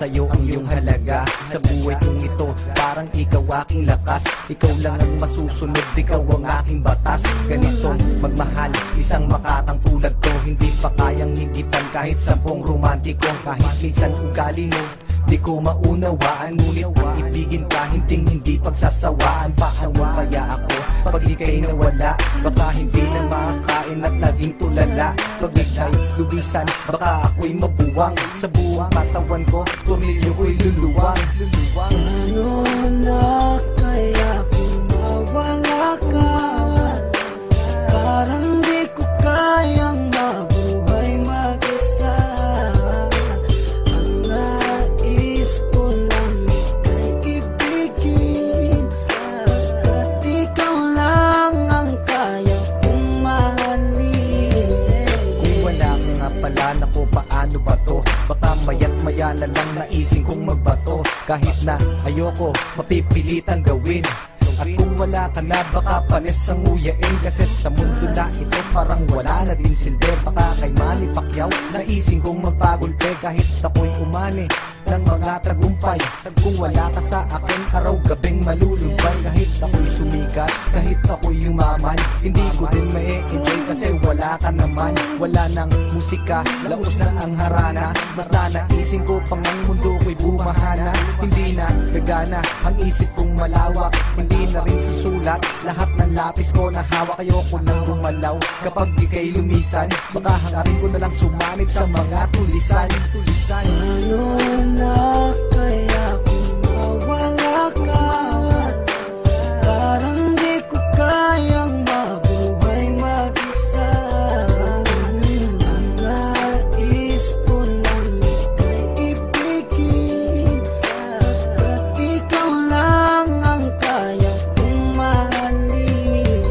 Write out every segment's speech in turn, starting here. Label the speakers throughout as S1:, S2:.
S1: sa'yo ang iyong halaga. Sa buhay kong ito, parang ikaw aking lakas. Ikaw lang ang masusunod, ikaw ang aking batas. Ganitong magmahal, isang makatang tulad ko, hindi pa kayang higitan kahit 10 romantiko. Kahit minsan ugali mo, di ko maunawaan, ngunit ang ibigin ka, hindi pagsasawaan. Paano kaya ako pag ika'y nawala? Baka hindi na makakain at naging tulala. Pag ika'y lubisan, baka ako'y mabuwang. Sa buong katawan ko, tornilyo ko'y luluwang.
S2: Ano na kaya kung mawala ka? Parang di ko kayang mabuhay mag-isa. Ang nais ko lang ika'y ibigin, at ikaw lang ang kaya kong mahalin.
S1: Kung wala ka nga pala, naku paano ba to? Baka maya't maya na lang naising kong magbato. Kahit na ayoko, mapipilitang gawin. At kung wala ka na, baka panis ang uyain. Kasi sa mundo na ito, parang wala na din silbi. Baka kay Manny Pacquiao, naising kong magpagulpe. Kahit ako'y umani ng mga tagumpay, kung wala ka sa akin, araw-gabing malulumbay. Kahit ako'y sumikat, kahit ako'y yumaman, hindi ko din ma-enjoy kasi wala ka naman. Wala nang musika, laos na ang harana. Basta naising ko pang ang mundo ko'y bumahana. Hindi na gagana ang isip kong malawak, hindi na rin susulat lahat ng lapis ko na hawak. Ayoko nang gumalaw kapag di kay lumisan, baka hangarin ko na lang sumanib sa mga tulisan.
S2: Ano na kaya kung mawala ka? Parang di ko kayang mabuhay mag-isa. Ang nais ko lang ika'y ibigin, at ikaw lang ang kaya kong mahalin.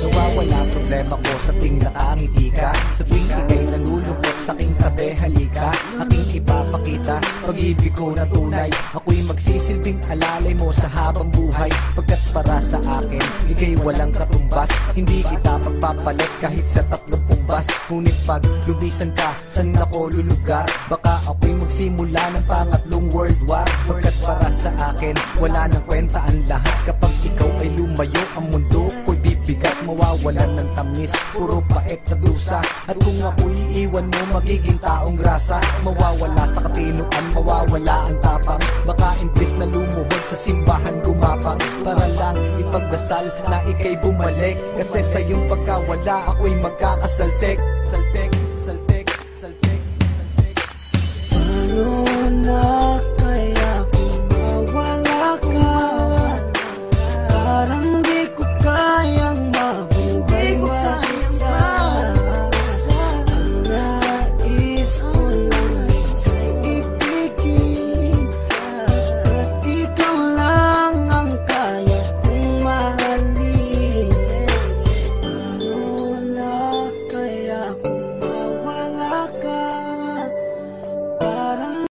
S1: Nawawala problema ko sa ting nakangiti ka. Sa tuwing ika'y nalulungkot sa aking tabi, halika, aking ipapakita pag-ibig ko na tunay. Ako'y magsisilbing alalay mo sa habang buhay, pagkat para sa akin, ika'y walang katumbas. Hindi kita pagpapalit kahit sa 30 bas. Ngunit pag lumisan ka, saan ako lulugar? Baka ako'y magsimula ng pangatlong world war. Pagkat para sa akin, wala nang kwenta ang lahat. Kapag ikaw ay lumayo, ang mundo ko'y bibigat. Mawawalan ng tamis, puro pait na dusa. At kung ako'y iiwan mo, magiging taong grasa. Mawawala sa katinuan, mawawala ang tapang. Baka imbis na lumuhod sa simbahan gumapang, para lang ipagdasal na ika'y bumalik. Kasi sa iyong pagkawala, ako'y magkakasaltek.